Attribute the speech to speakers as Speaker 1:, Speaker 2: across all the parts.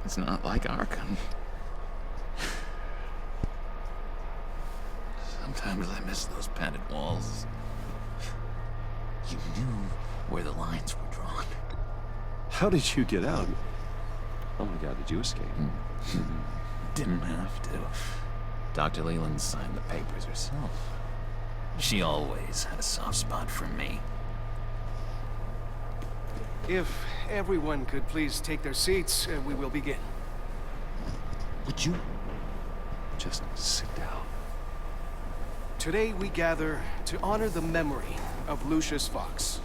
Speaker 1: It's not like Arkham. Sometimes I miss those padded walls. You knew where the lines were drawn.
Speaker 2: How did you get out? Oh my God, did you escape?
Speaker 1: Didn't have to. Dr. Leland signed the papers herself. She always had a soft spot for me.
Speaker 3: If everyone could please take their seats, we will begin.
Speaker 2: Would you just sit down?
Speaker 3: Today we gather to honor the memory of Lucius Fox.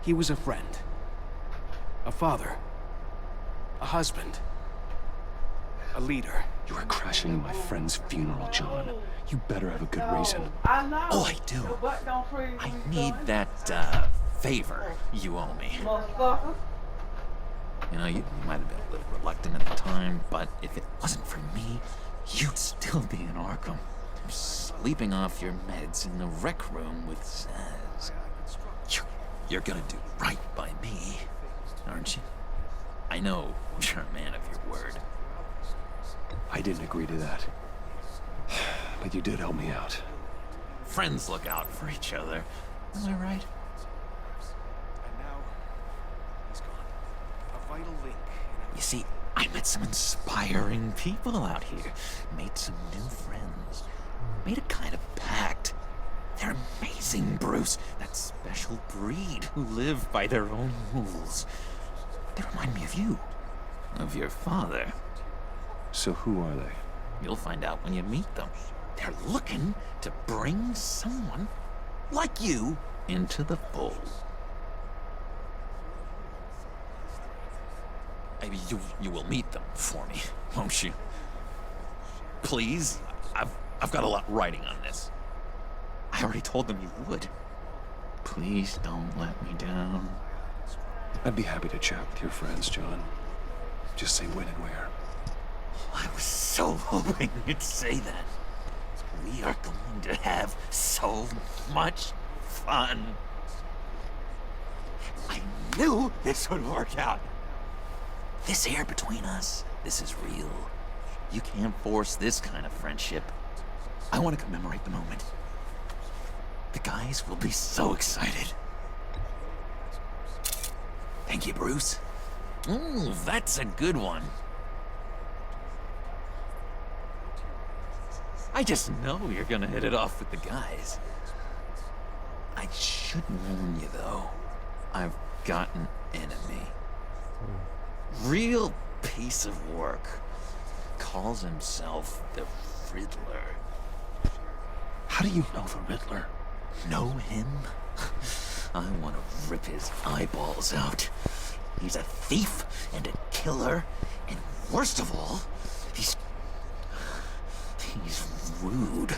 Speaker 3: He was a friend, a father, a husband, a leader.
Speaker 2: You are crashing my friend's funeral, John. You better have a good reason.
Speaker 4: I know.
Speaker 1: Oh, I do.
Speaker 4: The butt don't freeze
Speaker 1: I
Speaker 4: when
Speaker 1: need
Speaker 4: you
Speaker 1: that, favor you owe me.
Speaker 4: motherfucker.
Speaker 1: You know, you might have been a little reluctant at the time, but if it wasn't for me, you'd still be in Arkham. Sleeping off your meds in the rec room with Zaz. You're gonna do right by me, aren't you? I know you're a man of your word.
Speaker 2: I didn't agree to that. But you did help me out.
Speaker 1: Friends look out for each other. Am I right?
Speaker 3: And now, he's gone. A vital link.
Speaker 1: You see, I met some inspiring people out here. Made some new friends. Made a kind of pact. They're amazing, Bruce. That special breed who live by their own rules. They remind me of you. Of your father.
Speaker 2: So who are they?
Speaker 1: You'll find out when you meet them. They're looking to bring someone like you into the fold. Maybe you will meet them for me, won't you? Please? I've got a lot writing on this. I already told them you would. Please don't let me down.
Speaker 2: I'd be happy to chat with your friends, John. Just say when and where.
Speaker 1: I was so hoping you'd say that. We are going to have so much fun. I knew this would work out. This air between us, this is real. You can't force this kind of friendship. I want to commemorate the moment. The guys will be so excited. Thank you, Bruce. Ooh, that's a good one. I just know you're gonna hit it off with the guys. I should warn you, though. I've got an enemy. Real piece of work. Calls himself the Riddler.
Speaker 2: How do you know the Riddler?
Speaker 1: Know him? I want to rip his eyeballs out. He's a thief and a killer, and worst of all, he's rude.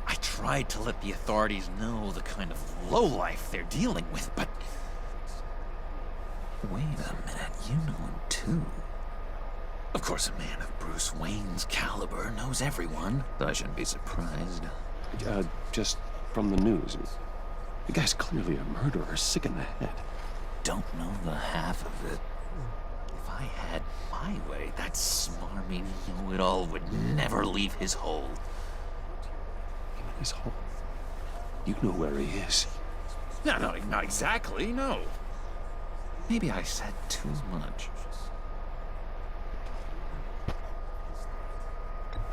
Speaker 1: I tried to let the authorities know the kind of lowlife they're dealing with, but... Wait a minute, you know him too. Of course, a man of Bruce Wayne's caliber knows everyone, so I shouldn't be surprised.
Speaker 2: Just from the news. The guy's clearly a murderer, sick in the head.
Speaker 1: Don't know the half of it. If I had my way, that smarmy know-it-all would never leave his hole.
Speaker 2: Even his hole. You know where he is.
Speaker 1: No, not exactly, no. Maybe I said too much.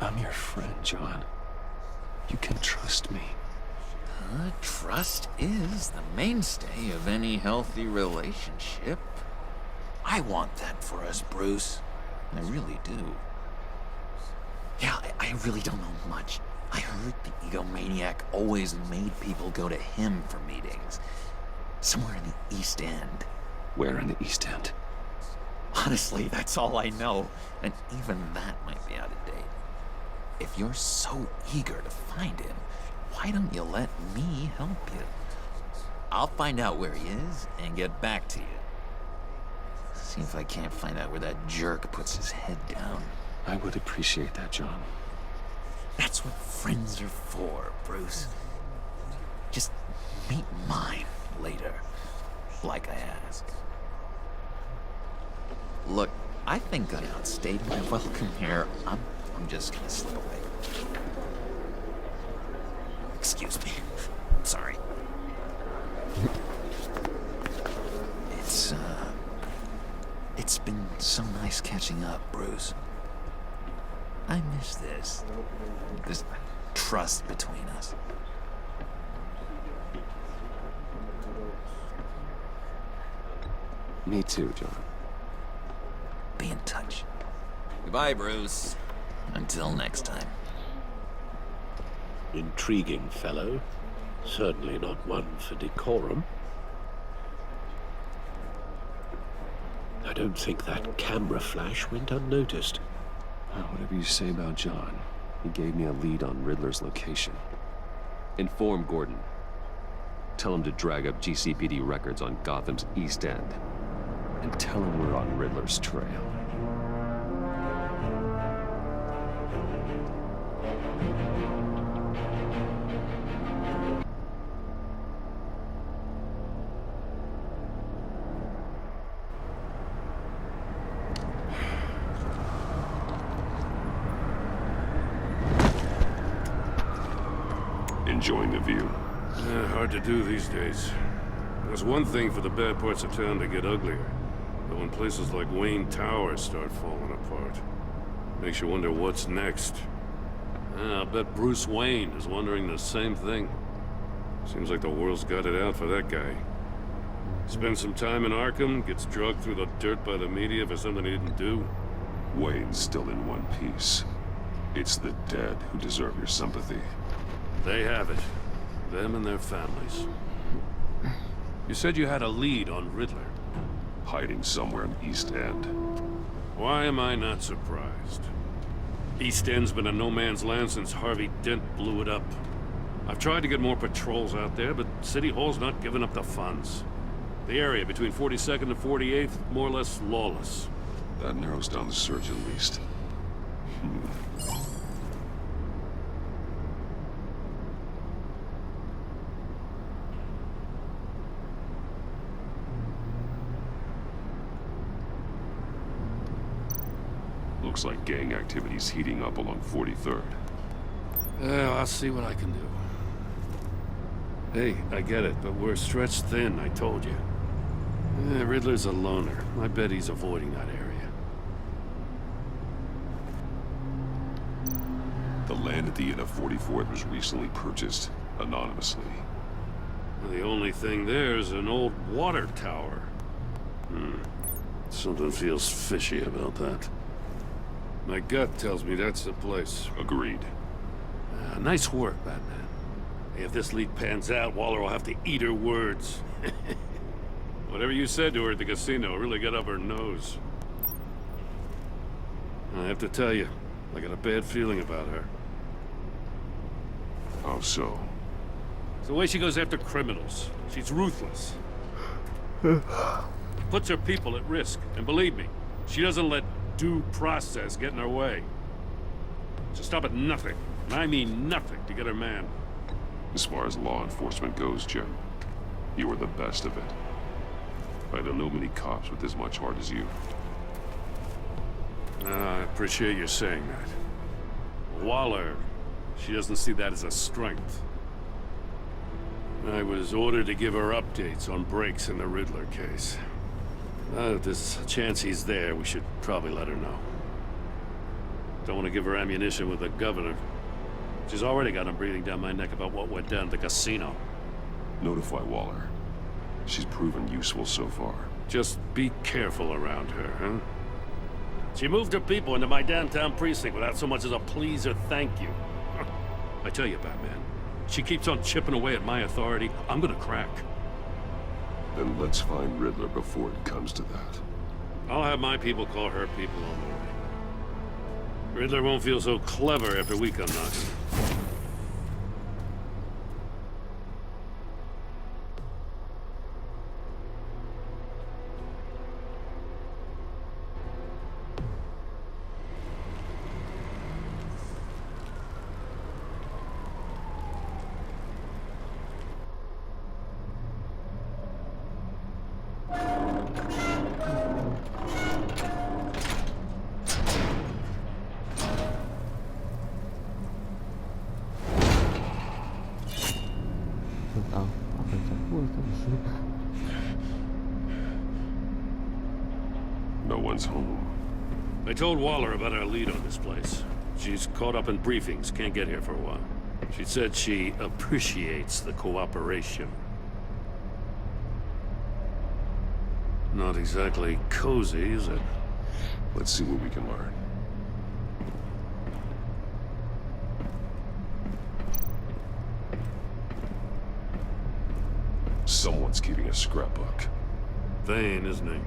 Speaker 2: I'm your friend, John. You can trust me.
Speaker 1: Trust is the mainstay of any healthy relationship. I want that for us, Bruce. I really do. Yeah, I really don't know much. I heard the egomaniac always made people go to him for meetings. Somewhere in the East End.
Speaker 2: Where in the East End?
Speaker 1: Honestly, that's all I know. And even that might be out of date. If you're so eager to find him, why don't you let me help you? I'll find out where he is and get back to you. See if I can't find out where that jerk puts his head down.
Speaker 2: I would appreciate that, John.
Speaker 1: That's what friends are for, Bruce. Just meet mine later, like I asked. Look, I think I outstayed my welcome here. I'm just gonna slip away. Excuse me. Sorry. It's been so nice catching up, Bruce. I miss this trust between us.
Speaker 2: Me too, John.
Speaker 1: Be in touch. Goodbye, Bruce. Until next time.
Speaker 4: Intriguing fellow. Certainly not one for decorum. I don't think that camera flash went unnoticed.
Speaker 2: Whatever you say about John, he gave me a lead on Riddler's location. Inform Gordon. Tell him to drag up GCPD records on Gotham's East End. And tell him we're on Riddler's trail.
Speaker 5: Enjoying the view.
Speaker 6: Hard to do these days. There's one thing for the bad parts of town to get uglier. But when places like Wayne Tower start falling apart, makes you wonder what's next. I'll bet Bruce Wayne is wondering the same thing. Seems like the world's got it out for that guy. Spends some time in Arkham, gets drugged through the dirt by the media for something he didn't do.
Speaker 5: Wayne's still in one piece. It's the dead who deserve your sympathy.
Speaker 6: They have it. Them and their families. You said you had a lead on Riddler.
Speaker 5: Hiding somewhere in East End.
Speaker 6: Why am I not surprised? East End's been a no-man's land since Harvey Dent blew it up. I've tried to get more patrols out there, but City Hall's not giving up the funds. The area between 42nd and 48th, more or less lawless.
Speaker 5: That narrows down the search at least. Looks like gang activity's heating up along 43rd.
Speaker 6: Well, I'll see what I can do. Hey, I get it, but we're stretched thin, I told you. Riddler's a loner. I bet he's avoiding that area.
Speaker 5: The land at the end of 44th was recently purchased, anonymously.
Speaker 6: The only thing there is an old water tower. Something feels fishy about that. My gut tells me that's the place.
Speaker 5: Agreed.
Speaker 6: Nice work, Batman. If this lead pans out, Waller will have to eat her words. Whatever you said to her at the casino really got up her nose. I have to tell you, I got a bad feeling about her.
Speaker 5: How so?
Speaker 6: It's the way she goes after criminals. She's ruthless. Puts her people at risk. And believe me, she doesn't let due process get in her way. She'll stop at nothing, and I mean nothing, to get her man.
Speaker 5: As far as law enforcement goes, Jim, you are the best of it. I don't know many cops with as much heart as you.
Speaker 6: I appreciate you saying that. Waller, she doesn't see that as a strength. I was ordered to give her updates on breaks in the Riddler case. If there's a chance he's there, we should probably let her know. Don't want to give her ammunition with the governor. She's already got him breathing down my neck about what went down at the casino.
Speaker 5: Notify Waller. She's proven useful so far.
Speaker 6: Just be careful around her, huh? She moved her people into my downtown precinct without so much as a please or thank you. I tell you, Batman, she keeps on chipping away at my authority, I'm gonna crack.
Speaker 5: Then let's find Riddler before it comes to that.
Speaker 6: I'll have my people call her people on the way. Riddler won't feel so clever after we come knocking.
Speaker 5: No one's home.
Speaker 6: I told Waller about our lead on this place. She's caught up in briefings, can't get here for a while. She said she appreciates the cooperation. Not exactly cozy, is it?
Speaker 5: Let's see what we can learn. Someone's keeping a scrapbook.
Speaker 6: Vain, isn't he?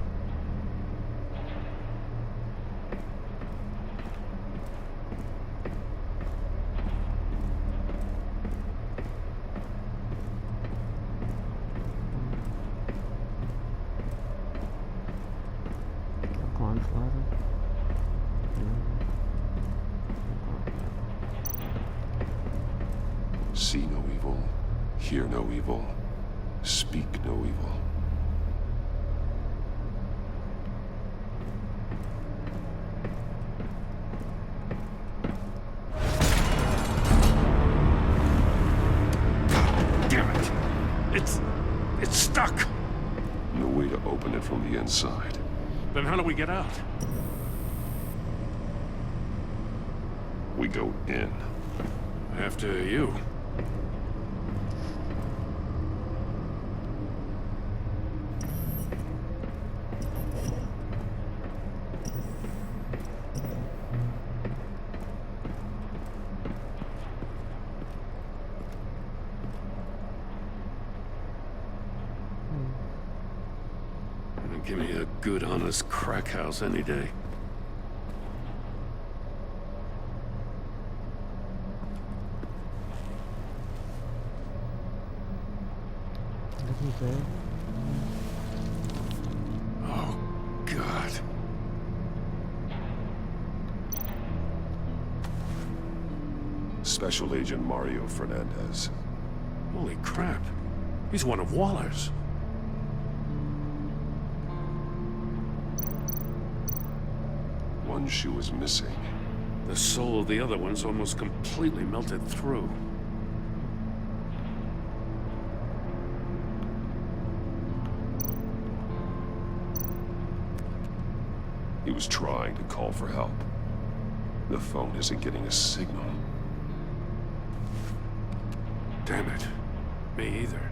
Speaker 5: See no evil, hear no evil, speak no evil.
Speaker 6: Damn it! It's stuck!
Speaker 5: No way to open it from the inside.
Speaker 6: Then how do we get out?
Speaker 5: We go in.
Speaker 6: After you. Give me a good, honest crack house any day. Oh, God.
Speaker 5: Special Agent Mario Fernandez.
Speaker 6: Holy crap. He's one of Waller's.
Speaker 5: One shoe is missing.
Speaker 6: The soul of the other one's almost completely melted through.
Speaker 5: He was trying to call for help. The phone isn't getting a signal.
Speaker 6: Damn it. Me either.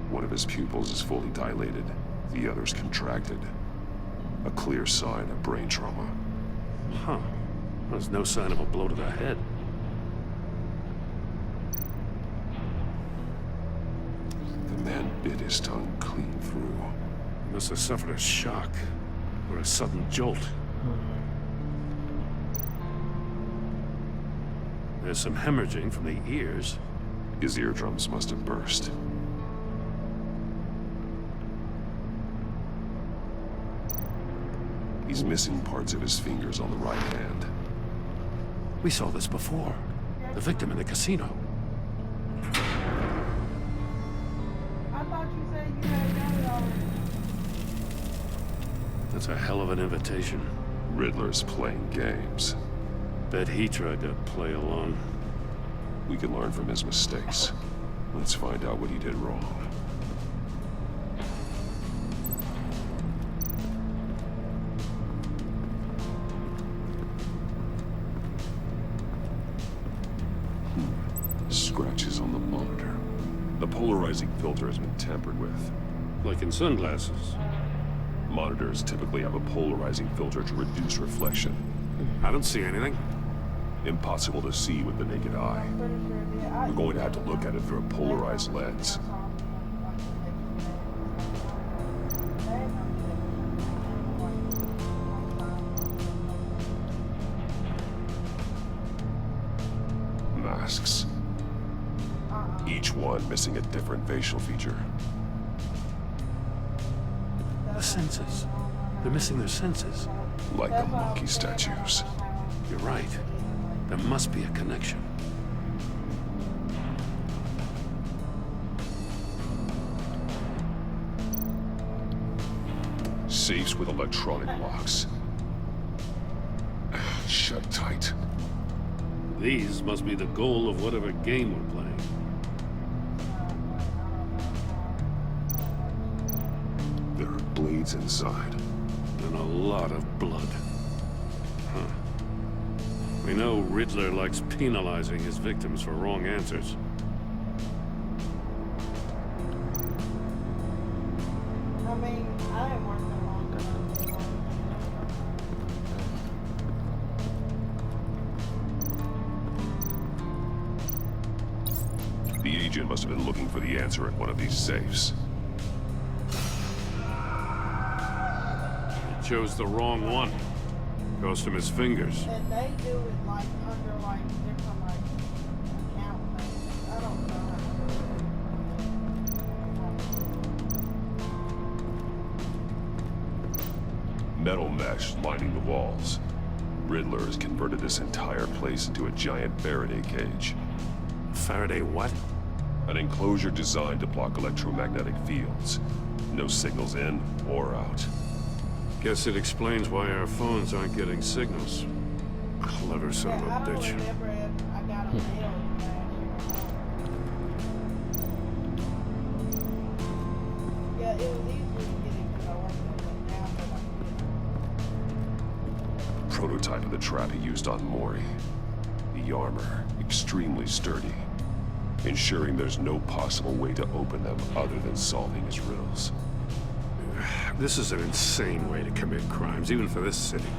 Speaker 5: One of his pupils is fully dilated. The other's contracted. A clear sign of brain trauma.
Speaker 6: Huh. There's no sign of a blow to the head.
Speaker 5: The man bit his tongue clean through.
Speaker 6: He must have suffered a shock. Or a sudden jolt. There's some hemorrhaging from the ears.
Speaker 5: His eardrums must have burst. He's missing parts of his fingers on the right hand.
Speaker 6: We saw this before. The victim in the casino.
Speaker 7: I thought you said you had done it already.
Speaker 6: That's a hell of an invitation.
Speaker 5: Riddler's playing games.
Speaker 6: Bet he tried to play along.
Speaker 5: We can learn from his mistakes. Let's find out what he did wrong. Scratches on the monitor. The polarizing filter has been tampered with.
Speaker 6: Like in sunglasses.
Speaker 5: Monitors typically have a polarizing filter to reduce reflection.
Speaker 6: I don't see anything.
Speaker 5: Impossible to see with the naked eye. We're going to have to look at it through a polarized lens. Masks. Each one missing a different facial feature.
Speaker 6: The senses. They're missing their senses.
Speaker 5: Like the monkey statues.
Speaker 6: You're right. There must be a connection.
Speaker 5: Safes with electronic locks. Shut shut tight.
Speaker 6: These must be the goal of whatever game we're playing.
Speaker 5: There are blades inside.
Speaker 6: And a lot of blood. Huh. We know Riddler likes penalizing his victims for wrong answers.
Speaker 7: I mean, I didn't work that long ago.
Speaker 5: The agent must have been looking for the answer in one of these safes.
Speaker 6: He chose the wrong one. Cost him his fingers.
Speaker 7: And they do it like under like different like account things. I don't know.
Speaker 5: Metal mesh lining the walls. Riddler has converted this entire place into a giant Faraday cage.
Speaker 6: Faraday what?
Speaker 5: An enclosure designed to block electromagnetic fields. No signals in or out.
Speaker 6: Guess it explains why our phones aren't getting signals. Clever son
Speaker 7: Yeah, I
Speaker 6: of a
Speaker 7: don't
Speaker 6: bitch.
Speaker 7: remember if I got a mail last year or not. Yeah, it was easy to get it because I worked on it now, but I
Speaker 5: Prototype of the trap he used on Maury. The armor, extremely sturdy, ensuring there's no possible way to open them other than solving his riddles.
Speaker 6: This is an insane way to commit crimes, even for this city.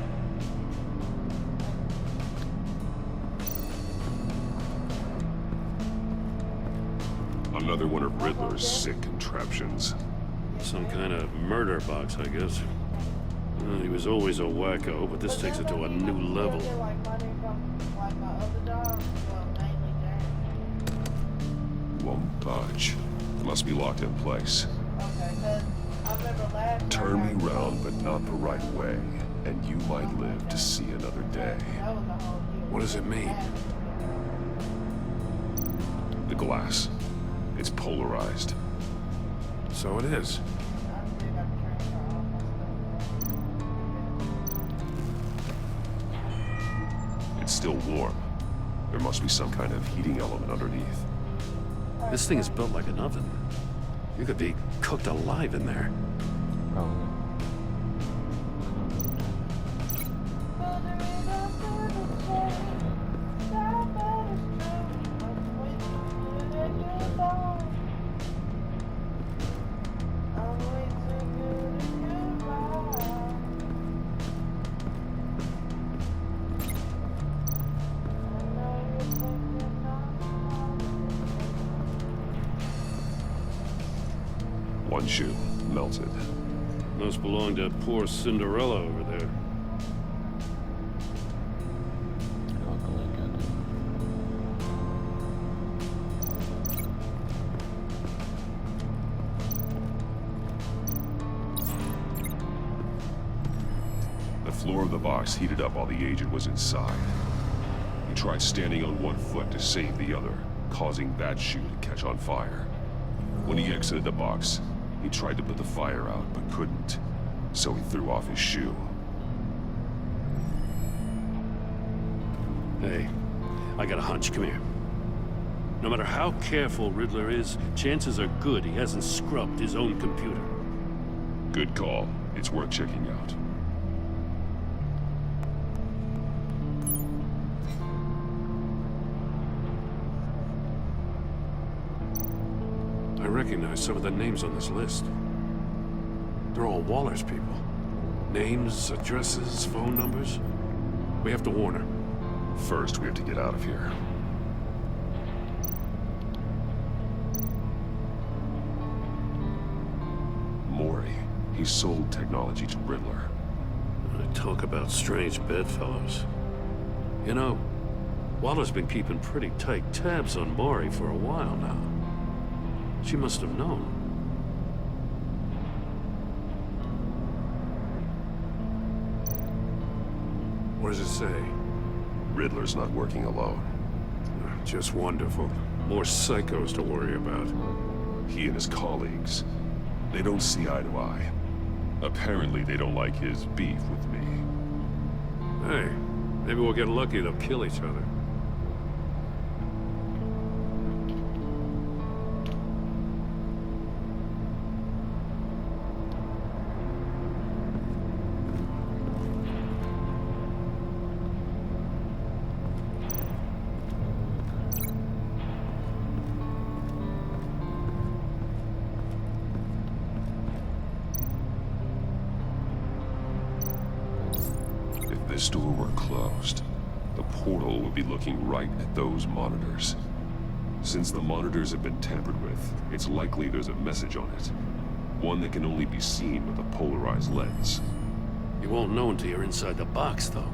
Speaker 5: Another one of Riddler's sick contraptions.
Speaker 6: Some kind of murder box, I guess. Well, he was always a wacko, but this takes it to a new level.
Speaker 7: get like money from like my other job, well, mainly Jack.
Speaker 5: Won't budge. It must be locked in place.
Speaker 7: Okay, 'cause I remember last
Speaker 5: Turn
Speaker 7: time
Speaker 5: me round, but not the right way, and you might live to see another day.
Speaker 7: that was the whole deal.
Speaker 6: What does it mean?
Speaker 5: The glass. It's polarized.
Speaker 6: So it is.
Speaker 7: I still got to transfer all my stuff.
Speaker 5: It's still warm. There must be some kind of heating element underneath.
Speaker 6: This thing is built like an oven. You could be cooked alive in there.
Speaker 5: One shoe, melted.
Speaker 6: Must belong to poor Cinderella over there.
Speaker 5: The floor of the box heated up while the agent was inside. He tried standing on one foot to save the other, causing that shoe to catch on fire. When he exited the box, he tried to put the fire out, but couldn't. So he threw off his shoe.
Speaker 6: Hey, I got a hunch. Come here. No matter how careful Riddler is, chances are good he hasn't scrubbed his own computer.
Speaker 5: Good call. It's worth checking out.
Speaker 6: I recognize some of the names on this list. They're all Waller's people. Names, addresses, phone numbers. We have to warn her.
Speaker 5: First, we have to get out of here. Maury. He sold technology to Riddler.
Speaker 6: Talk about strange bedfellows. You know, Waller's been keeping pretty tight tabs on Maury for a while now. She must have known. What does it say?
Speaker 5: Riddler's not working alone.
Speaker 6: Just wonderful. More psychos to worry about.
Speaker 5: He and his colleagues, they don't see eye to eye. Apparently, they don't like his beef with me.
Speaker 6: Hey, Maybe we'll get lucky, they'll kill each other.
Speaker 5: If this door were closed, the portal would be looking right at those monitors. Since the monitors have been tampered with, it's likely there's a message on it. One that can only be seen with a polarized lens.
Speaker 6: You won't know until you're inside the box, though.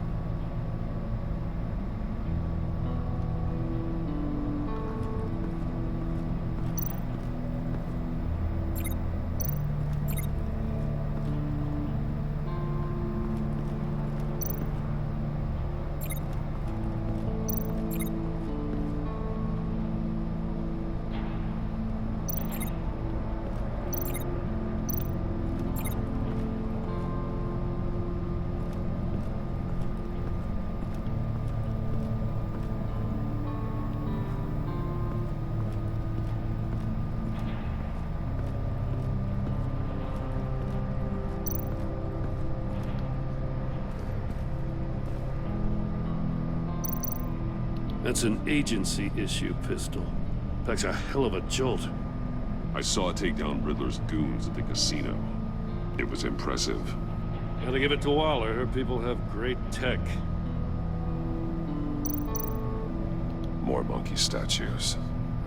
Speaker 6: That's an agency-issue pistol. Packs a hell of a jolt.
Speaker 5: I saw it take down Riddler's goons at the casino. It was impressive.
Speaker 6: Gotta give it to Waller. Her people have great tech.
Speaker 5: More monkey statues.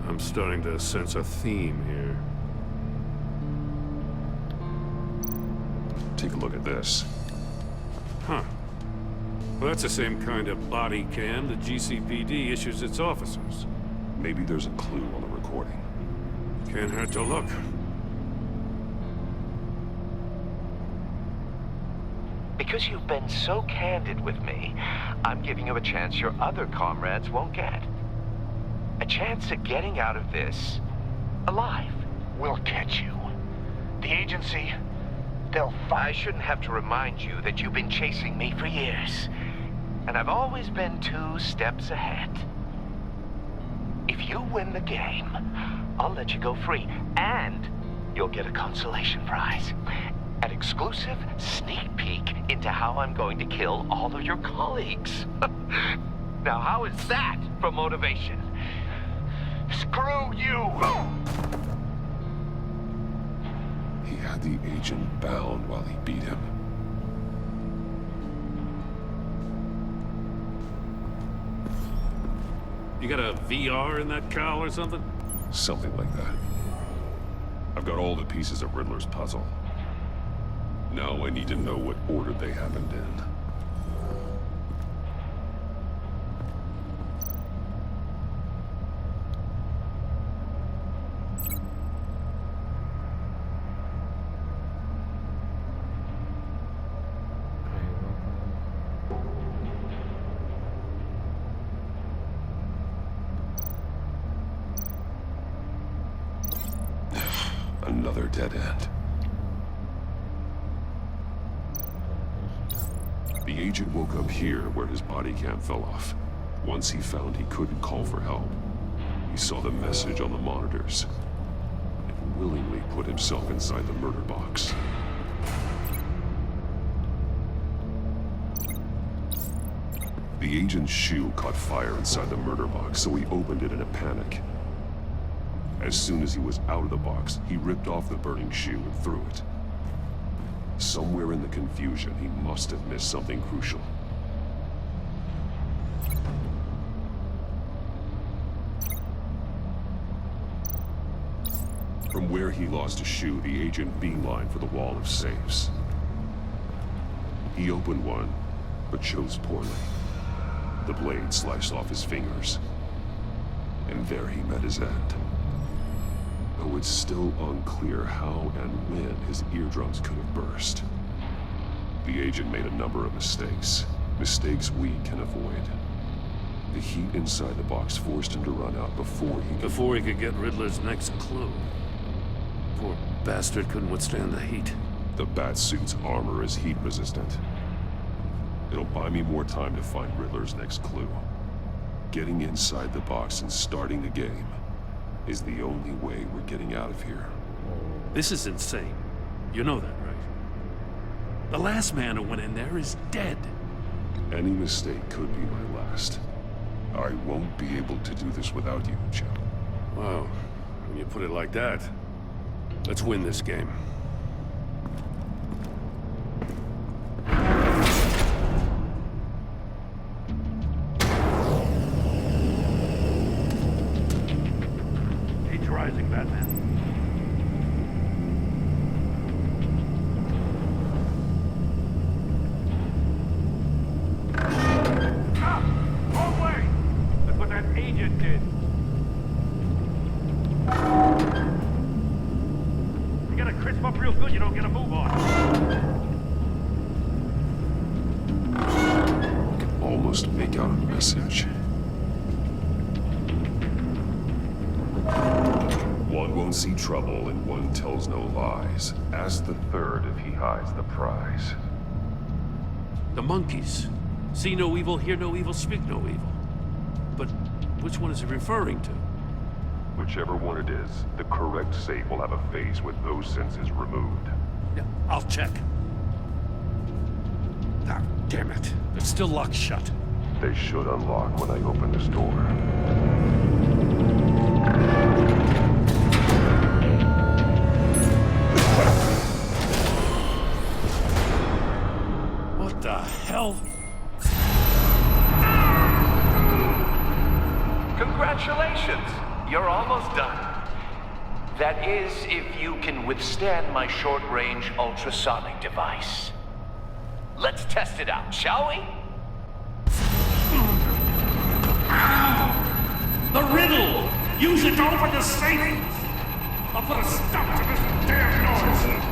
Speaker 6: I'm starting to sense a theme here.
Speaker 5: Take a look at this.
Speaker 6: Huh. Well, that's the same kind of body cam the GCPD issues its officers.
Speaker 5: Maybe there's a clue on the recording.
Speaker 6: Can't hurt to look.
Speaker 8: Because you've been so candid with me, I'm giving you a chance your other comrades won't get. A chance at getting out of this alive.
Speaker 9: We'll catch you. The agency, they'll
Speaker 8: I shouldn't have to remind you that you've been chasing me for years. And I've always been 2 steps ahead. If you win the game, I'll let you go free. And you'll get a consolation prize. An exclusive sneak peek into how I'm going to kill all of your colleagues. Now, how is that for motivation?
Speaker 9: screw you!
Speaker 5: He had the agent bound while he beat him.
Speaker 6: You got a VR in that cowl or something?
Speaker 5: Something like that. I've got all the pieces of Riddler's puzzle. Now I need to know what order they happened in. Another dead end. The agent woke up here where his body cam fell off. Once he found he couldn't call for help, he saw the message on the monitors and willingly put himself inside the murder box. The agent's shoe caught fire inside the murder box, so he opened it in a panic. As soon as he was out of the box, he ripped off the burning shoe and threw it. Somewhere in the confusion, he must have missed something crucial. From where he lost a shoe, the agent beelined for the wall of safes. He opened one, but chose poorly. The blade sliced off his fingers. And there he met his end. Though it's still unclear how and when his eardrums could have burst. The agent made a number of mistakes. Mistakes we can avoid. The heat inside the box forced him to run out
Speaker 6: Before he could get Riddler's next clue. Poor bastard couldn't withstand the heat.
Speaker 5: The Batsuit's armor is heat resistant. It'll buy me more time to find Riddler's next clue. Getting inside the box and starting the game is the only way we're getting out of here.
Speaker 6: This is insane. You know that, right? The last man who went in there is dead.
Speaker 5: Any mistake could be my last. I won't be able to do this without you, Jim.
Speaker 6: Wow. When you put it like that, let's win this game.
Speaker 9: He's rising, Batman. Ah! Wrong way! That's what that agent did. You gotta crisp up real good, you don't get a move on.
Speaker 5: I can almost make out a message. One won't see trouble and one tells no lies. Ask the third if he hides the prize.
Speaker 6: The monkeys. See no evil, hear no evil, speak no evil. But which one is he referring to?
Speaker 5: Whichever one it is, the correct safe will have a phase with those senses removed.
Speaker 6: Yeah, I'll check. Ah, damn it. It's still locked shut.
Speaker 5: They should unlock when I open this door.
Speaker 6: What the hell?
Speaker 8: Congratulations! You're almost done. That is, if you can withstand my short-range ultrasonic device. Let's test it out, shall we?
Speaker 9: The riddle! Use it to open the safe! I'll put a stop to this damn noise!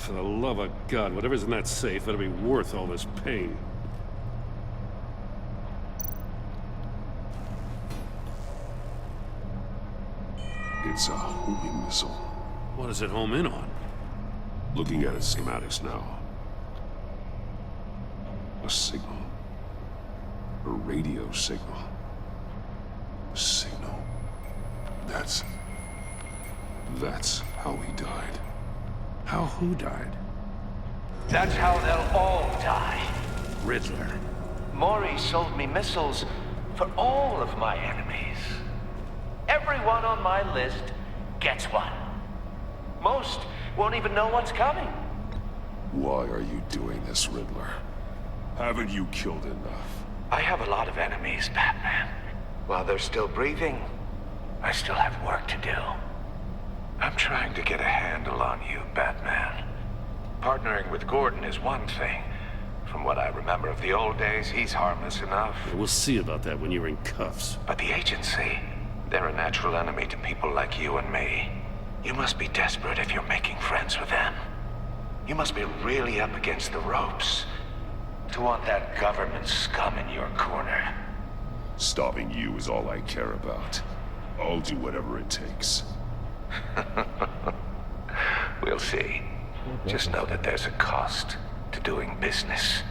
Speaker 6: For the love of God, whatever's in that safe better be worth all this pain.
Speaker 5: It's a homing missile.
Speaker 6: What does it home in on?
Speaker 5: Looking at its schematics now. A signal. A radio signal. A signal. That's how he died.
Speaker 6: How who died?
Speaker 8: That's how they'll all die.
Speaker 6: Riddler.
Speaker 8: Maury sold me missiles for all of my enemies. Everyone on my list gets one. Most won't even know what's coming.
Speaker 5: Why are you doing this, Riddler? Haven't you killed enough?
Speaker 8: I have a lot of enemies, Batman. While they're still breathing, I still have work to do. I'm trying to get a handle on you, Batman. Partnering with Gordon is one thing. From what I remember of the old days, he's harmless enough.
Speaker 6: We'll see about that when you're in cuffs.
Speaker 8: But the agency, they're a natural enemy to people like you and me. You must be desperate if you're making friends with them. You must be really up against the ropes to want that government scum in your corner.
Speaker 5: Stopping you is all I care about. I'll do whatever it takes.
Speaker 8: We'll see. Just know that there's a cost to doing business.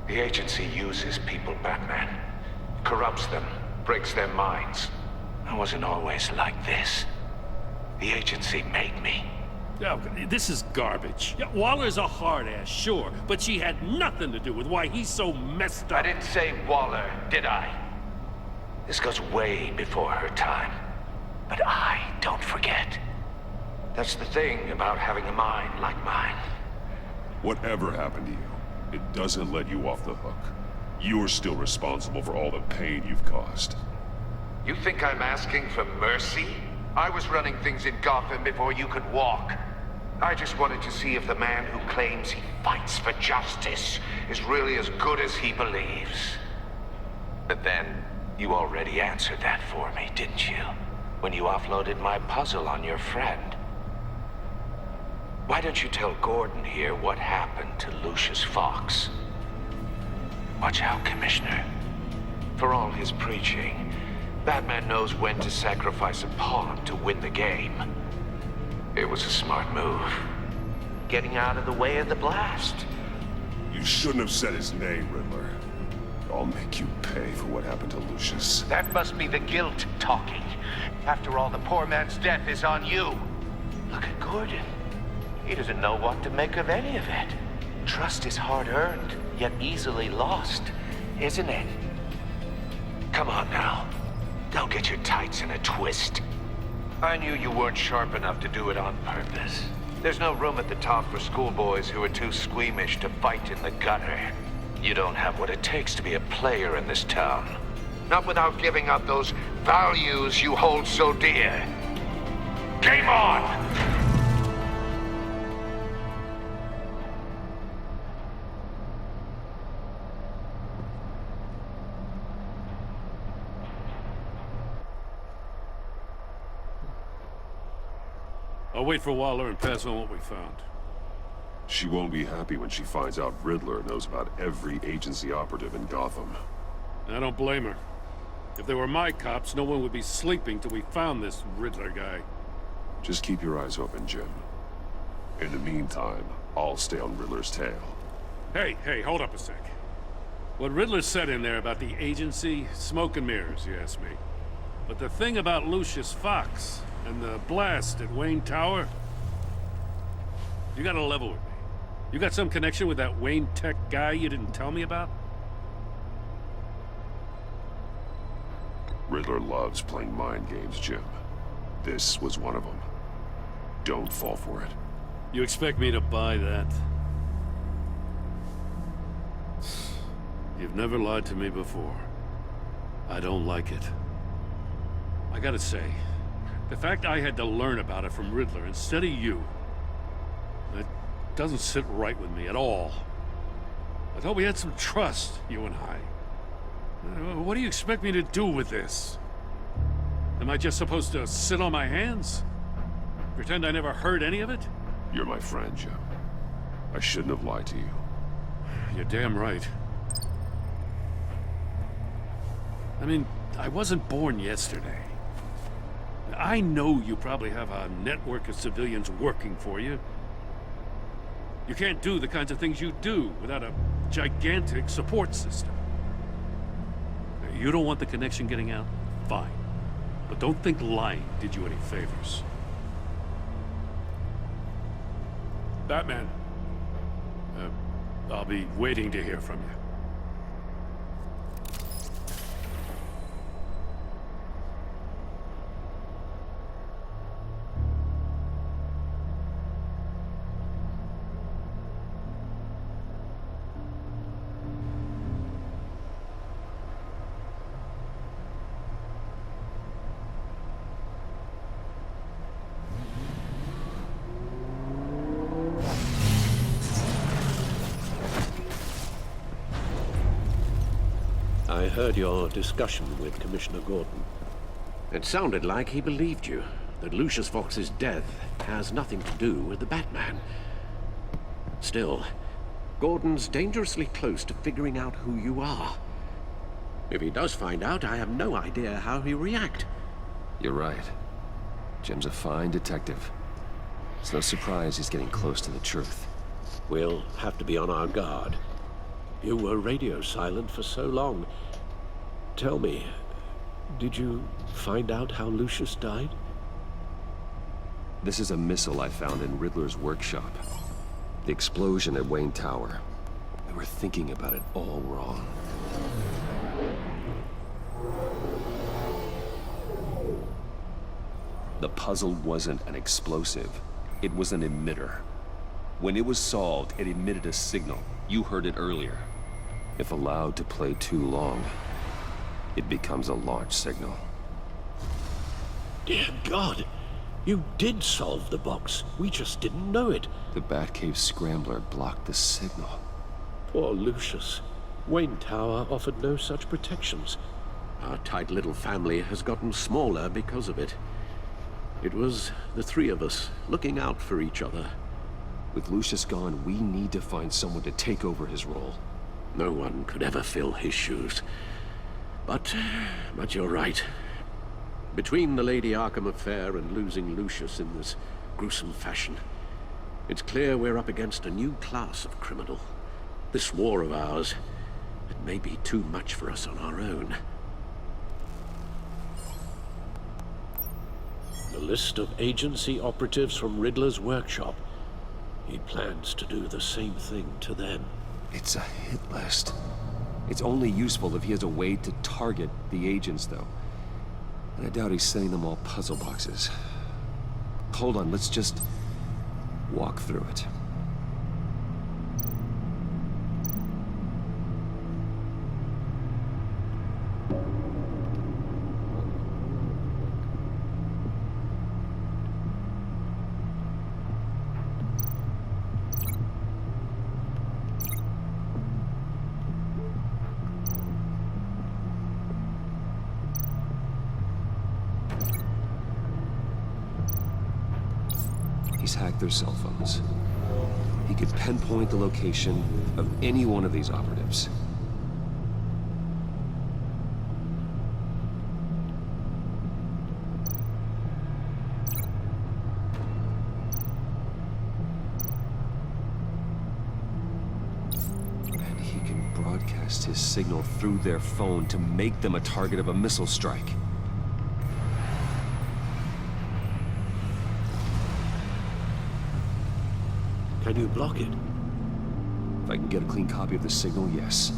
Speaker 8: The agency uses people, Batman. Corrupts them, breaks their minds. I wasn't always like this. The agency made me.
Speaker 6: Oh, this is garbage. Yeah, Waller's a hard-ass, sure, but she had nothing to do with why he's so messed up.
Speaker 8: I didn't say Waller, did I? This goes way before her time. But I don't forget. That's the thing about having a mind like mine.
Speaker 5: Whatever happened to you, it doesn't let you off the hook. You're still responsible for all the pain you've caused.
Speaker 8: You think I'm asking for mercy? I was running things in Gotham before you could walk. I just wanted to see if the man who claims he fights for justice is really as good as he believes. But then, you already answered that for me, didn't you? When you offloaded my puzzle on your friend. Why don't you tell Gordon here what happened to Lucius Fox? Watch out, Commissioner. For all his preaching, Batman knows when to sacrifice a pawn to win the game. It was a smart move. Getting out of the way of the blast.
Speaker 5: You shouldn't have said his name, Riddler. I'll make you pay for what happened to Lucius.
Speaker 8: That must be the guilt talking. After all, the poor man's death is on you. Look at Gordon. He doesn't know what to make of any of it. Trust is hard-earned, yet easily lost, isn't it? Come on now. Don't get your tights in a twist. I knew you weren't sharp enough to do it on purpose. There's no room at the top for schoolboys who are too squeamish to fight in the gutter. You don't have what it takes to be a player in this town. Not without giving up those values you hold so dear. Game on!
Speaker 6: I'll wait for Waller and pass on what we found.
Speaker 5: She won't be happy when she finds out Riddler knows about every agency operative in Gotham.
Speaker 6: I don't blame her. If they were my cops, no one would be sleeping till we found this Riddler guy.
Speaker 5: Just keep your eyes open, Jim. In the meantime, I'll stay on Riddler's tail.
Speaker 6: Hey, hold up a sec. What Riddler said in there about the agency, smoke and mirrors, you ask me. But the thing about Lucius Fox and the blast at Wayne Tower, you gotta level with me. You got some connection with that Wayne Tech guy you didn't tell me about?
Speaker 5: Riddler loves playing mind games, Jim. This was one of them. Don't fall for it.
Speaker 6: You expect me to buy that? You've never lied to me before. I don't like it. I gotta say, the fact I had to learn about it from Riddler instead of you, it doesn't sit right with me at all. I thought we had some trust, you and I. What do you expect me to do with this? Am I just supposed to sit on my hands? Pretend I never heard any of it?
Speaker 5: You're my friend, Jim. I shouldn't have lied to you.
Speaker 6: You're damn right. I mean, I wasn't born yesterday. I know you probably have a network of civilians working for you. You can't do the kinds of things you do without a gigantic support system. You don't want the connection getting out? Fine. But don't think lying did you any favors. Batman. I'll be waiting to hear from you.
Speaker 4: I heard your discussion with Commissioner Gordon. It sounded like he believed you, that Lucius Fox's death has nothing to do with the Batman. Still, Gordon's dangerously close to figuring out who you are. If he does find out, I have no idea how he'll react.
Speaker 2: You're right. Jim's a fine detective. It's no surprise he's getting close to the truth.
Speaker 4: We'll have to be on our guard. You were radio silent for so long. Tell me, did you find out how Lucius died?
Speaker 2: This is a missile I found in Riddler's workshop. The explosion at Wayne Tower. We were thinking about it all wrong. The puzzle wasn't an explosive. It was an emitter. When it was solved, it emitted a signal. You heard it earlier. If allowed to play too long, it becomes a launch signal.
Speaker 4: Dear God, you did solve the box. We just didn't know it.
Speaker 2: The Batcave scrambler blocked the signal.
Speaker 4: Poor Lucius. Wayne Tower offered no such protections. Our tight little family has gotten smaller because of it. It was the three of us looking out for each other.
Speaker 2: With Lucius gone, we need to find someone to take over his role.
Speaker 4: No one could ever fill his shoes. But you're right. Between the Lady Arkham affair and losing Lucius in this gruesome fashion, it's clear we're up against a new class of criminal. This war of ours, it may be too much for us on our own. The list of agency operatives from Riddler's workshop. He plans to do the same thing to them.
Speaker 2: It's a hit list. It's only useful if he has a way to target the agents, though. And I doubt he's sending them all puzzle boxes. Hold on, let's just walk through it. He's hacked their cell phones. He could pinpoint the location of any one of these operatives. And he can broadcast his signal through their phone to make them a target of a missile strike.
Speaker 4: Can you block it?
Speaker 2: If I can get a clean copy of the signal, yes.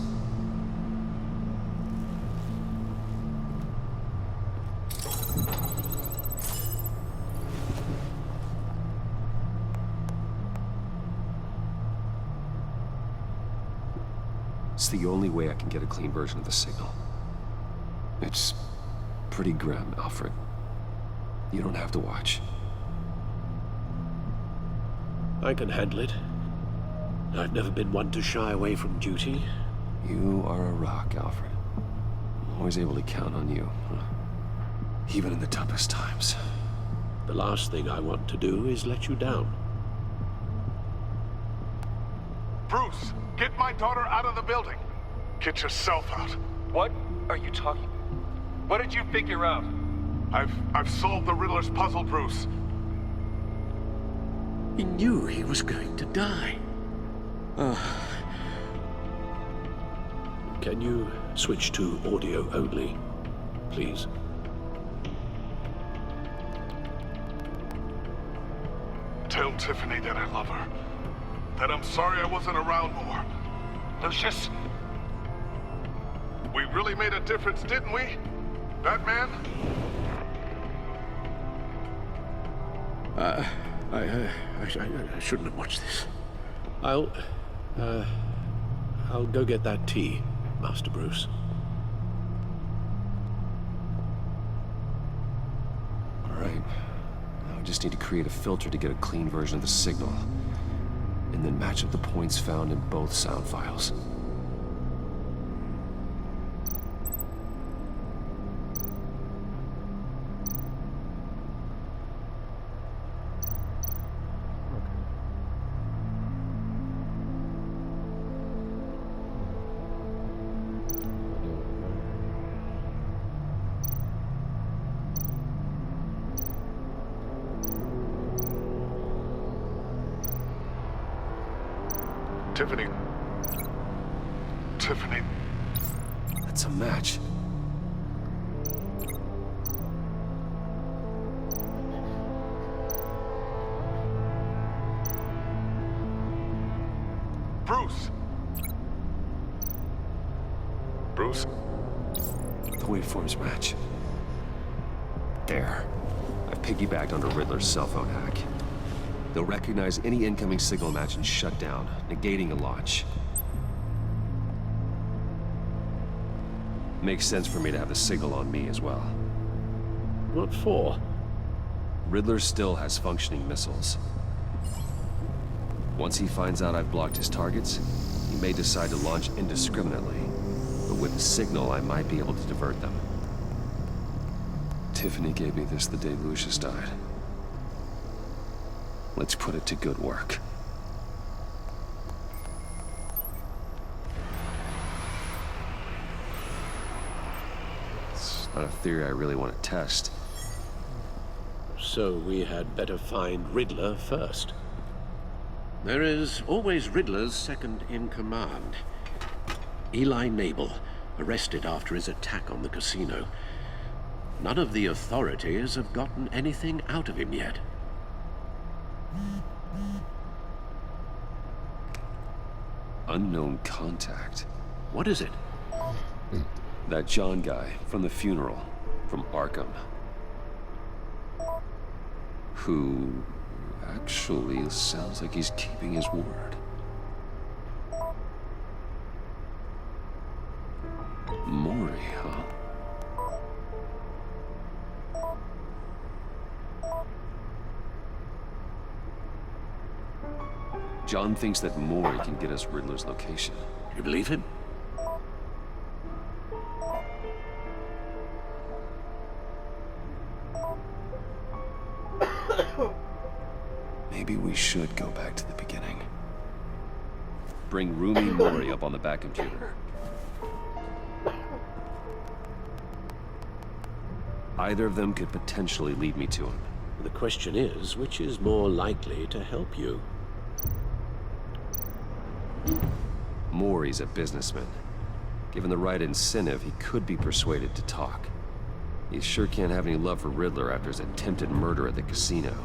Speaker 2: It's the only way I can get a clean version of the signal. It's pretty grim, Alfred. You don't have to watch.
Speaker 4: I can handle it. I've never been one to shy away from duty.
Speaker 2: You are a rock, Alfred. I'm always able to count on you. Even in the toughest times.
Speaker 4: The last thing I want to do is let you down.
Speaker 10: Bruce, get my daughter out of the building. Get yourself out.
Speaker 11: What are you talking? What did you figure out?
Speaker 10: I've solved the Riddler's puzzle, Bruce.
Speaker 4: He knew he was going to die. Can you switch to audio only, please?
Speaker 10: Tell Tiffany that I love her. That I'm sorry I wasn't around more.
Speaker 11: Lucius?
Speaker 10: We really made a difference, didn't we? Batman?
Speaker 4: I shouldn't have watched this. I'll go get that tea, Master Bruce.
Speaker 2: All right. Now I just need to create a filter to get a clean version of the signal. And then match up the points found in both sound files.
Speaker 10: Tiffany.
Speaker 2: That's a match.
Speaker 10: Bruce. Bruce?
Speaker 2: The waveforms match. There. I've piggybacked onto Riddler's cell phone hack. They'll recognize any incoming signal match and shut down, negating a launch. Makes sense for me to have the signal on me as well.
Speaker 4: What for?
Speaker 2: Riddler still has functioning missiles. Once he finds out I've blocked his targets, he may decide to launch indiscriminately. But with the signal, I might be able to divert them. Tiffany gave me this the day Lucius died. Let's put it to good work. It's not a theory I really want to test.
Speaker 4: So we had better find Riddler first. There is always Riddler's second in command. Eli Nabel, arrested after his attack on the casino. None of the authorities have gotten anything out of him yet.
Speaker 2: Unknown contact.
Speaker 4: What is it?
Speaker 2: That John guy from the funeral, from Arkham. Who actually sounds like he's keeping his word. Maury, huh? John thinks that Maury can get us Riddler's location.
Speaker 4: You believe him?
Speaker 2: Maybe we should go back to the beginning. Bring Rumi Maury up on the back computer. Either of them could potentially lead me to him.
Speaker 4: The question is, which is more likely to help you?
Speaker 2: Maury's a businessman. Given the right incentive, he could be persuaded to talk. He sure can't have any love for Riddler after his attempted murder at the casino.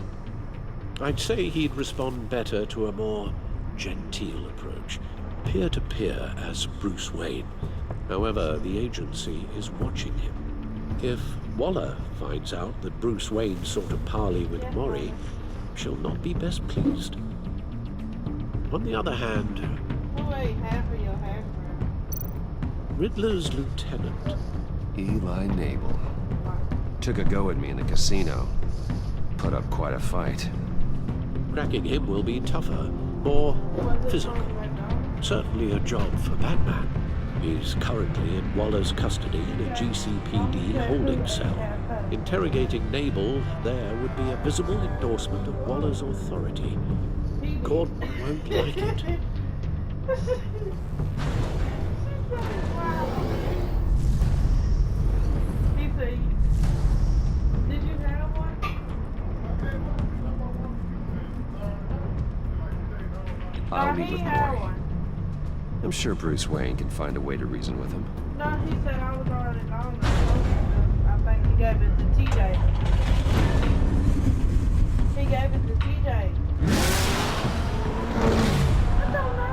Speaker 4: I'd say he'd respond better to a more genteel approach. Peer-to-peer as Bruce Wayne. However, the agency is watching him. If Waller finds out that Bruce Wayne sought a parley with Maury, she'll not be best pleased. On the other hand, Riddler's lieutenant,
Speaker 2: Eli Nabel, took a go at me in the casino. Put up quite a fight.
Speaker 4: Cracking him will be tougher, more physical. Certainly a job for Batman. He's currently in Waller's custody in a GCPD holding cell. Interrogating Nabel there would be a visible endorsement of Waller's authority. Gordon won't like it.
Speaker 7: Did you have one?
Speaker 2: I'll meet with Maury.
Speaker 7: One.
Speaker 2: I'm sure Bruce Wayne can find a way to reason with him.
Speaker 7: No, he said I was already gone. I think he gave it to TJ. He gave it to TJ. I don't know.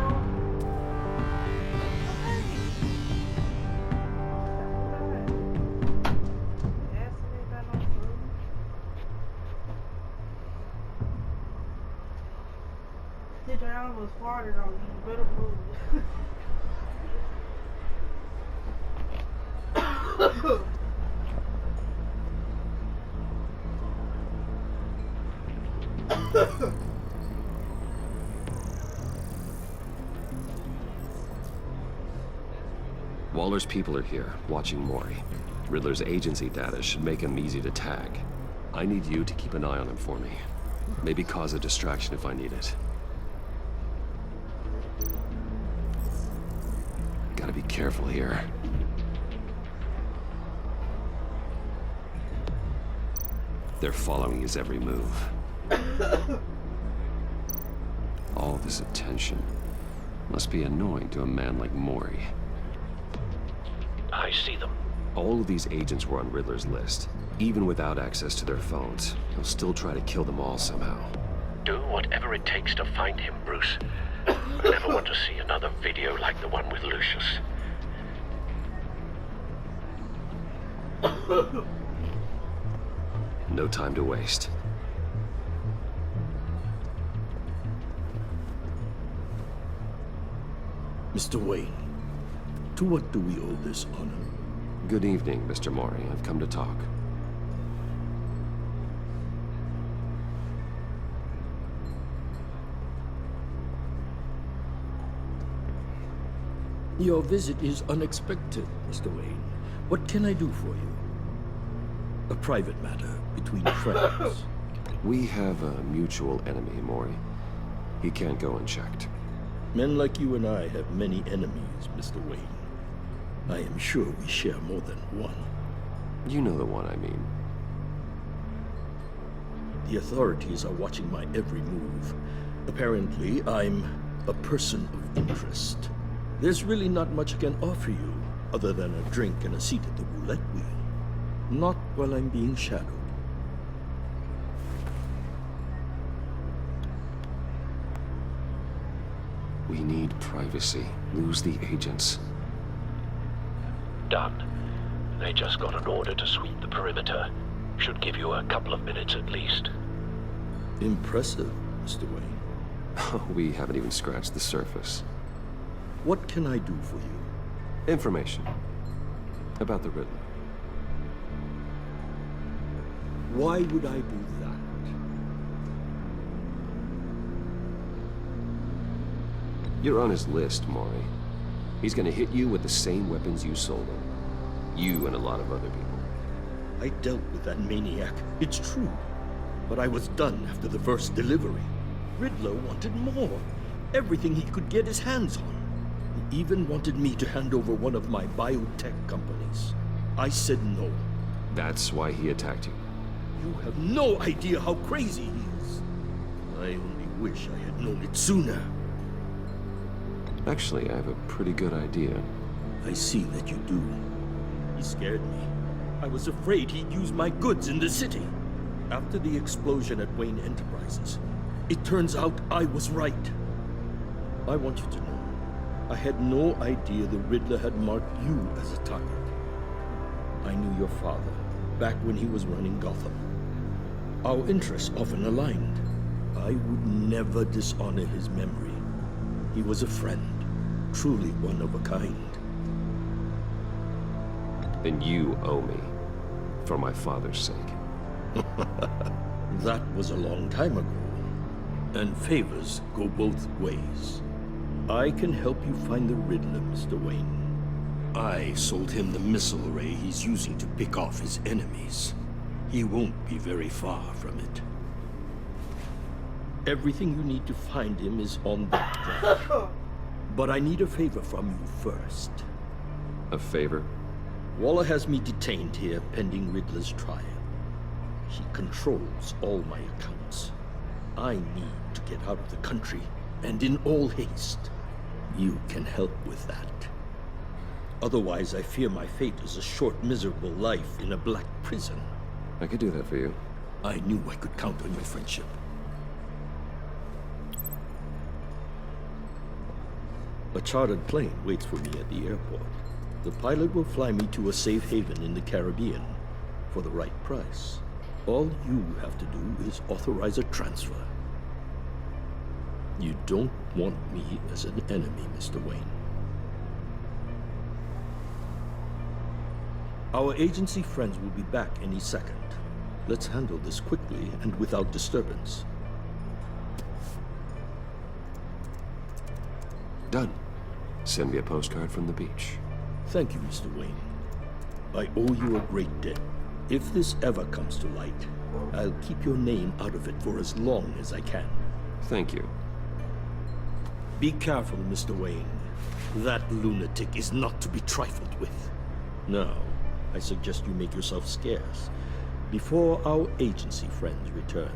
Speaker 7: TJ almost farted on you. You better move.
Speaker 2: Waller's people are here, watching Maury. Riddler's agency data should make him easy to tag. I need you to keep an eye on him for me. Maybe cause a distraction if I need it. Gotta be careful here. They're following his every move. All this attention must be annoying to a man like Maury.
Speaker 4: I see them.
Speaker 2: All of these agents were on Riddler's list. Even without access to their phones, he'll still try to kill them all somehow.
Speaker 4: Do whatever it takes to find him, Bruce. I never want to see another video like the one with Lucius.
Speaker 2: No time to waste.
Speaker 12: Mr. Wayne, to what do we owe this honor?
Speaker 2: Good evening, Mr. Mori. I've come to talk.
Speaker 12: Your visit is unexpected, Mr. Wayne. What can I do for you? A private matter between friends.
Speaker 2: We have a mutual enemy, Mori. He can't go unchecked.
Speaker 12: Men like you and I have many enemies, Mr. Wayne. I am sure we share more than one.
Speaker 2: You know the one I mean.
Speaker 12: The authorities are watching my every move. Apparently, I'm a person of interest. There's really not much I can offer you, other than a drink and a seat at the roulette wheel. Not while I'm being shadowed.
Speaker 2: We need privacy. Lose the agents.
Speaker 13: Done. They just got an order to sweep the perimeter. Should give you a couple of minutes at least.
Speaker 12: Impressive, Mr. Wayne.
Speaker 2: We haven't even scratched the surface.
Speaker 12: What can I do for you?
Speaker 2: Information. About the Riddler.
Speaker 12: Why would I do that?
Speaker 2: You're on his list, Mori. He's gonna hit you with the same weapons you sold him. You and a lot of other people.
Speaker 12: I dealt with that maniac, it's true. But I was done after the first delivery. Riddler wanted more. Everything he could get his hands on. He even wanted me to hand over one of my biotech companies. I said no.
Speaker 2: That's why he attacked you.
Speaker 12: You have no idea how crazy he is. I only wish I had known it sooner.
Speaker 2: Actually, I have a pretty good idea.
Speaker 12: I see that you do. He scared me. I was afraid he'd use my goods in the city. After the explosion at Wayne Enterprises, it turns out I was right. I want you to know, I had no idea the Riddler had marked you as a target. I knew your father, back when he was running Gotham. Our interests often aligned. I would never dishonor his memory. He was a friend, truly one of a kind.
Speaker 2: Then you owe me, for my father's sake.
Speaker 12: That was a long time ago. And favors go both ways. I can help you find the Riddler, Mr. Wayne. I sold him the missile array he's using to pick off his enemies. He won't be very far from it. Everything you need to find him is on that drive. But I need a favor from you first.
Speaker 2: A favor?
Speaker 12: Waller has me detained here pending Riddler's trial. He controls all my accounts. I need to get out of the country, and in all haste. You can help with that. Otherwise, I fear my fate is a short, miserable life in a black prison.
Speaker 2: I could do that for you.
Speaker 12: I knew I could count on your friendship. A chartered plane waits for me at the airport. The pilot will fly me to a safe haven in the Caribbean for the right price. All you have to do is authorize a transfer. You don't want me as an enemy, Mr. Wayne. Our agency friends will be back any second. Let's handle this quickly and without disturbance.
Speaker 2: Done. Send me a postcard from the beach.
Speaker 12: Thank you, Mr. Wayne. I owe you a great debt. If this ever comes to light, I'll keep your name out of it for as long as I can.
Speaker 2: Thank you.
Speaker 12: Be careful, Mr. Wayne. That lunatic is not to be trifled with. Now, I suggest you make yourself scarce before our agency friends return.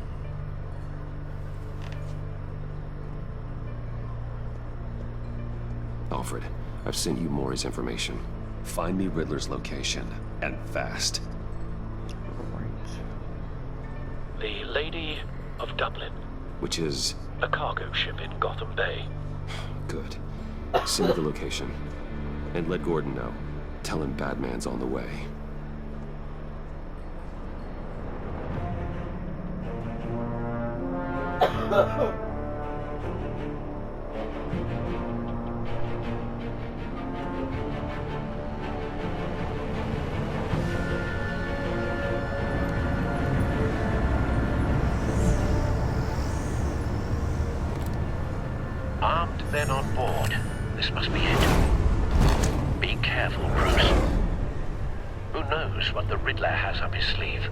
Speaker 2: Alfred, I've sent you Mori's information. Find me Riddler's location, and fast.
Speaker 13: The Lady of Dublin.
Speaker 2: Which is?
Speaker 13: A cargo ship in Gotham Bay.
Speaker 2: Good. Send me the location. And let Gordon know. Tell him Batman's on the way.
Speaker 13: Armed men on board. This must be it. Be careful, Bruce. Who knows what the Riddler has up his sleeve?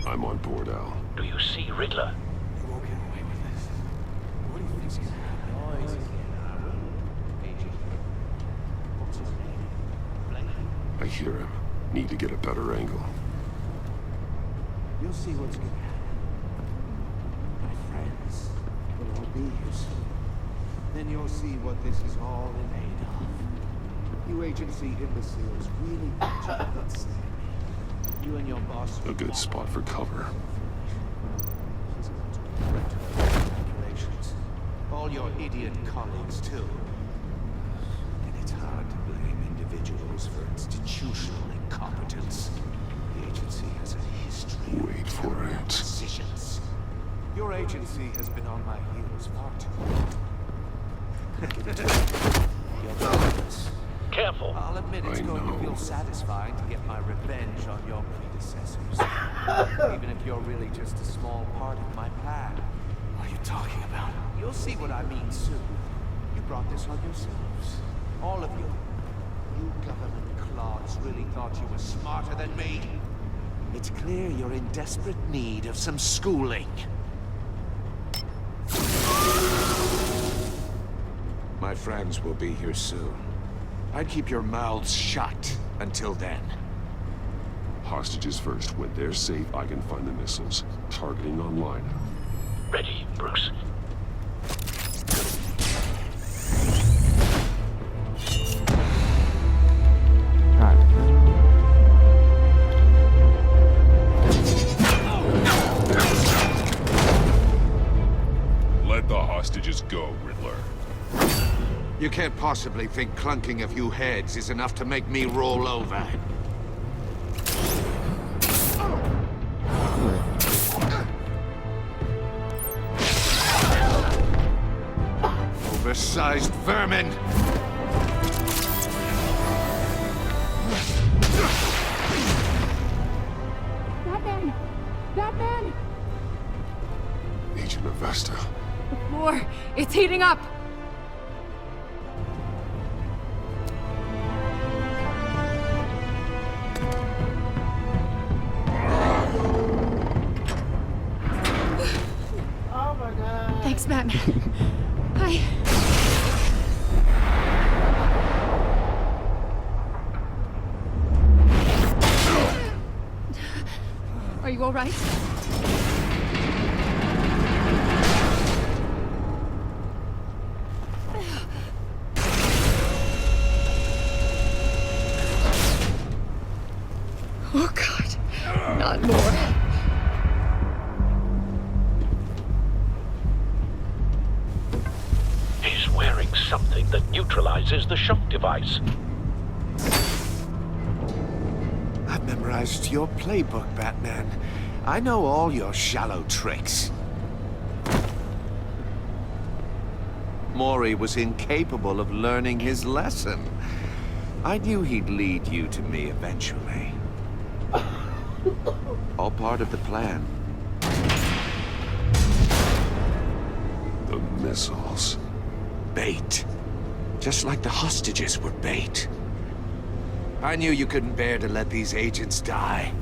Speaker 5: I'm on board, Al.
Speaker 13: Do you see Riddler?
Speaker 3: We won't get away with this. What do you think he's gonna
Speaker 5: I hear him. Need to get a better angle.
Speaker 14: You'll see what's gonna happen. My friends will all be here soon. Then you'll see what this is all in aid of. You agency imbeciles really want you to understand me. You and your boss...
Speaker 5: A good spot for cover.
Speaker 14: She's about to correct her calculations. All your idiot colleagues, too. And it's hard to blame individuals for institutional incompetence. The agency has a history of
Speaker 5: Wait for
Speaker 14: terrible
Speaker 5: it.
Speaker 14: decisions. Your agency has been on my heels far too long. Your governance.
Speaker 13: Careful.
Speaker 14: I'll admit it's
Speaker 5: I
Speaker 14: going to
Speaker 5: know.
Speaker 14: feel satisfying to get my revenge on your predecessors. Even if you're really just a small part of my plan.
Speaker 3: What are you talking about?
Speaker 14: You'll see what I mean soon. You brought this on yourselves. All of you. You government clods really thought you were smarter than me. It's clear you're in desperate need of some schooling. My friends will be here soon. I'd keep your mouths shut until then.
Speaker 5: Hostages first. When they're safe, I can find the missiles. Targeting online.
Speaker 13: Ready, Bruce.
Speaker 5: Let the hostages go, Riddler.
Speaker 14: You can't possibly think clunking a few heads is enough to make me roll over. Oversized vermin!
Speaker 15: Batman! Batman!
Speaker 5: Agent Avesta.
Speaker 15: The floor, it's heating up!
Speaker 7: Oh my god.
Speaker 15: Thanks, Batman. Hi. Are you all right? Oh God, not more.
Speaker 13: He's wearing something that neutralizes the shock device.
Speaker 14: I've memorized your playbook, Batman. I know all your shallow tricks. Maury was incapable of learning his lesson. I knew he'd lead you to me eventually. All part of the plan.
Speaker 5: The missiles.
Speaker 14: Bait. Just like the hostages were bait. I knew you couldn't bear to let these agents die.